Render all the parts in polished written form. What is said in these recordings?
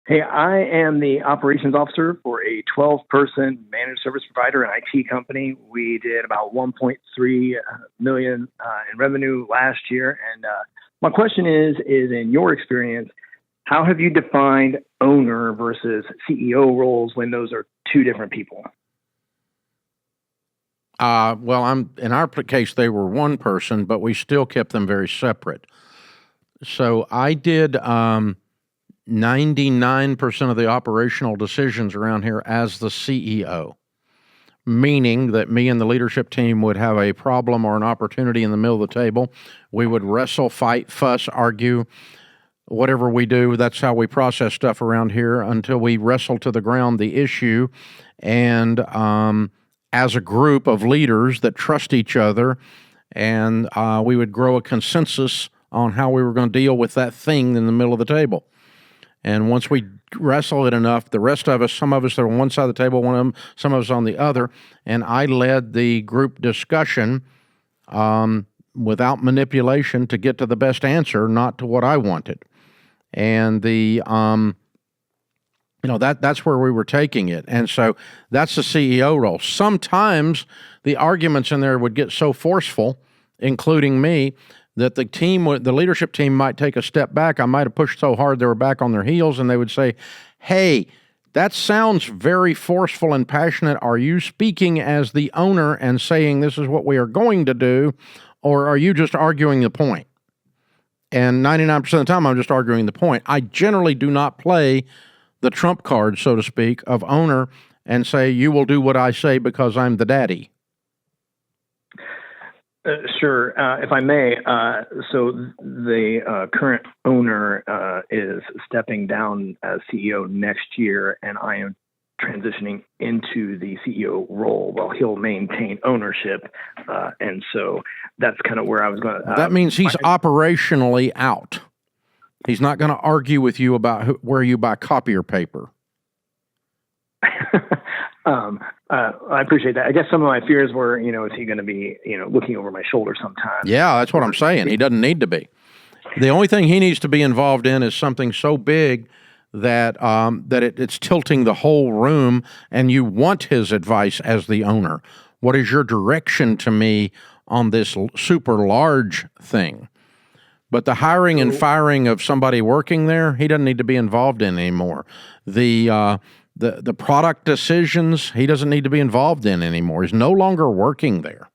Hey, I am the operations officer for a 12-person managed service provider and IT company. We did about 1.3 million in revenue last year. And my question is in your experience, how have you defined owner versus CEO roles when those are two different people? Well, in our case, they were one person, but we still kept them very separate. So I did 99% of the operational decisions around here as the CEO, meaning that me and the leadership team would have a problem or an opportunity in the middle of the table. We would wrestle, fight, fuss, argue, whatever we do. That's how we process stuff around here until we wrestle to the ground the issue. And as a group of leaders that trust each other, and we would grow a consensus on how we were going to deal with that thing in the middle of the table. And once we wrestle it enough, the rest of us, some of us are on one side of the table, some of us on the other, and I led the group discussion without manipulation to get to the best answer, not to what I wanted. And that's where we were taking it. And so that's the CEO role. Sometimes the arguments in there would get so forceful, including me, that the leadership team might take a step back. I might have pushed so hard they were back on their heels, and they would say, "Hey, that sounds very forceful and passionate. Are you speaking as the owner and saying this is what we are going to do, or are you just arguing the point?" And 99% of the time, I'm just arguing the point. I generally do not play the trump card, so to speak, of owner and say, "You will do what I say because I'm the daddy." Sure. If I may, so the current owner is stepping down as CEO next year, and I am transitioning into the CEO role while he'll maintain ownership. And so that's kind of where I was going to... that means he's operationally out. He's not going to argue with you about where you buy copier paper. I appreciate that. I guess some of my fears were, is he going to be, looking over my shoulder sometimes? Yeah, that's what I'm saying. He doesn't need to be. The only thing he needs to be involved in is something so big that it's tilting the whole room, and you want his advice as the owner. What is your direction to me on this super large thing? But the hiring and firing of somebody working there, he doesn't need to be involved in anymore. The product decisions, he doesn't need to be involved in anymore. He's no longer working there.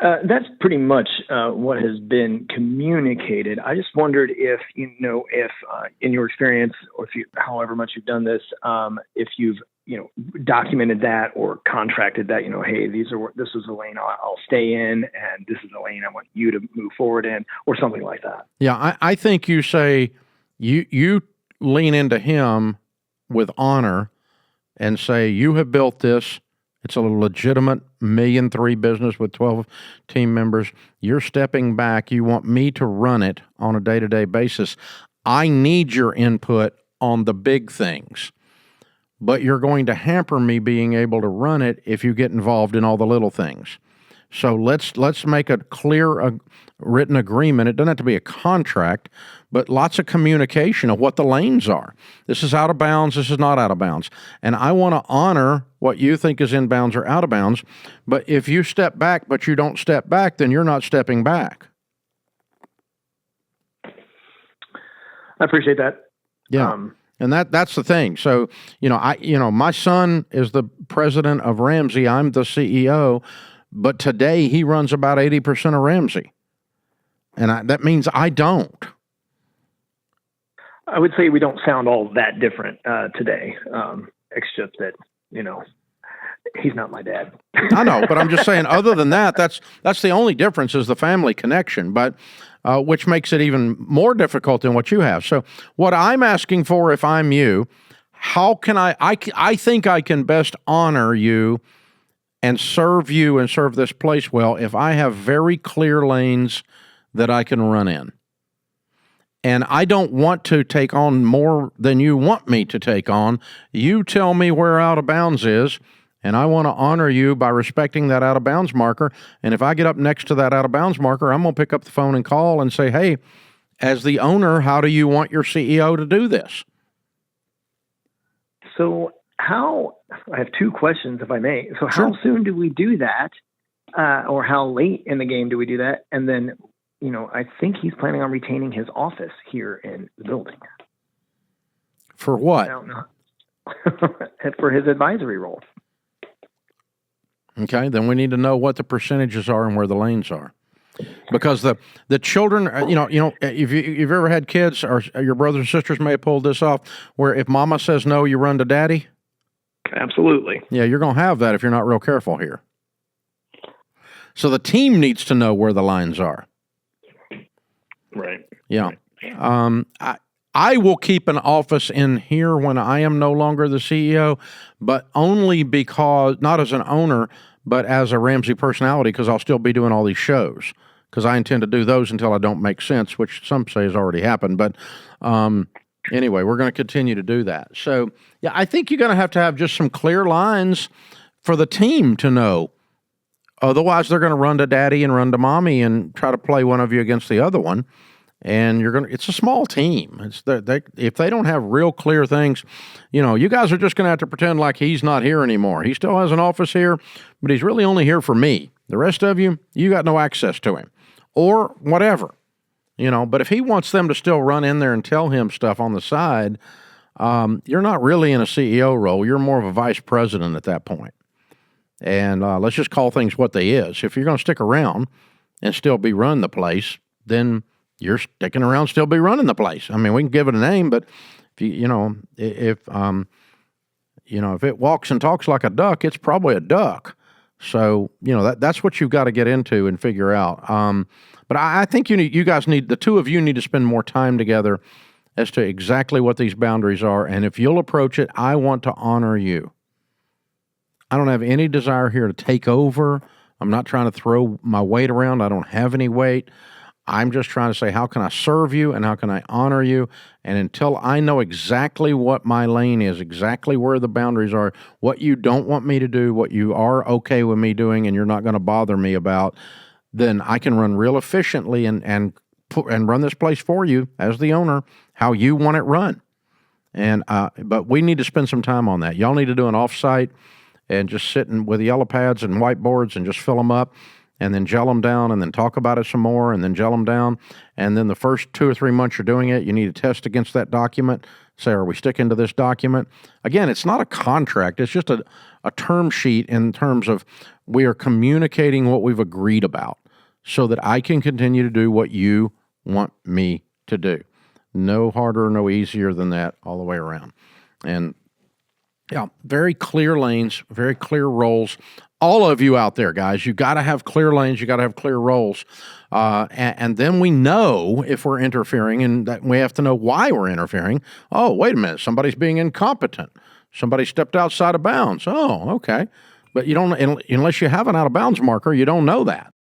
That's pretty much what has been communicated. I just wondered if in your experience, or however much you've done this, if you've documented that or contracted that. Hey, this is the lane I'll stay in, and this is the lane I want you to move forward in, or something like that. Yeah, I think you say you lean into him with honor and say, "You have built this. It's a legitimate $1.3 million business with 12 team members. You're stepping back. You want me to run it on a day-to-day basis. I need your input on the big things, but you're going to hamper me being able to run it if you get involved in all the little things. So let's make a clear written agreement. It doesn't have to be a contract, but lots of communication of what the lanes are. This is out of bounds. This is not out of bounds. And I want to honor what you think is in bounds or out of bounds. But if you step back, but you don't step back, then you're not stepping back." I appreciate that. Yeah. And that's the thing. So, my son is the president of Ramsey. I'm the CEO. But today he runs about 80% of Ramsey. And that means I don't. I would say we don't sound all that different today, except that, he's not my dad. I know, but I'm just saying, other than that, that's the only difference is the family connection, but which makes it even more difficult than what you have. So what I'm asking for, if I'm you, how can I think I can best honor you and serve this place well if I have very clear lanes that I can run in. And I don't want to take on more than you want me to take on. You tell me where out of bounds is, and I want to honor you by respecting that out of bounds marker. And if I get up next to that out of bounds marker, I'm going to pick up the phone and call and say, "Hey, as the owner, how do you want your CEO to do this? So I have two questions, if I may. So Sure. how soon do we do that? Or how late in the game do we do that? And then, I think he's planning on retaining his office here in the building. For what? I don't know. For his advisory role. Okay, then we need to know what the percentages are and where the lanes are. Because the children, if you've ever had kids, or your brothers and sisters may have pulled this off, where if mama says no, you run to daddy. Absolutely. Yeah, you're going to have that if you're not real careful here. So the team needs to know where the lines are. Right. Yeah. Right. I will keep an office in here when I am no longer the CEO, but only because, not as an owner, but as a Ramsey personality, because I'll still be doing all these shows, because I intend to do those until I don't make sense, which some say has already happened. But anyway, we're going to continue to do that. So, yeah, I think you're going to have just some clear lines for the team to know. Otherwise, they're going to run to daddy and run to mommy and try to play one of you against the other one. And it's a small team. If they don't have real clear things, you guys are just going to have to pretend like he's not here anymore. He still has an office here, but he's really only here for me. The rest of you got no access to him or whatever, but if he wants them to still run in there and tell him stuff on the side, you're not really in a CEO role. You're more of a vice president at that point. And let's just call things what they is. If you're going to stick around and still be running the place, then you're sticking around, still be running the place. I mean, we can give it a name, but if it walks and talks like a duck, it's probably a duck. So, that's what you've got to get into and figure out. But I think you guys need, the two of you need to spend more time together as to exactly what these boundaries are. And if you'll approach it, I want to honor you. I don't have any desire here to take over. I'm not trying to throw my weight around. I don't have any weight. I'm just trying to say, how can I serve you and how can I honor you? And until I know exactly what my lane is, exactly where the boundaries are, what you don't want me to do, what you are okay with me doing and you're not going to bother me about, then I can run real efficiently and run this place for you as the owner, how you want it run. And but we need to spend some time on that. Y'all need to do an offsite and just sitting with yellow pads and whiteboards and just fill them up. And then gel them down and then talk about it some more and then gel them down. And then the first 2 or 3 months you're doing it, you need to test against that document. Say, are we sticking to this document? Again, it's not a contract. It's just a term sheet in terms of we are communicating what we've agreed about so that I can continue to do what you want me to do. No harder, no easier than that all the way around. And yeah, very clear lanes, very clear roles. All of you out there, guys, you got to have clear lanes. You got to have clear roles. And then we know if we're interfering and that we have to know why we're interfering. Oh, wait a minute. Somebody's being incompetent. Somebody stepped outside of bounds. Oh, okay. But you don't, unless you have an out of bounds marker, you don't know that.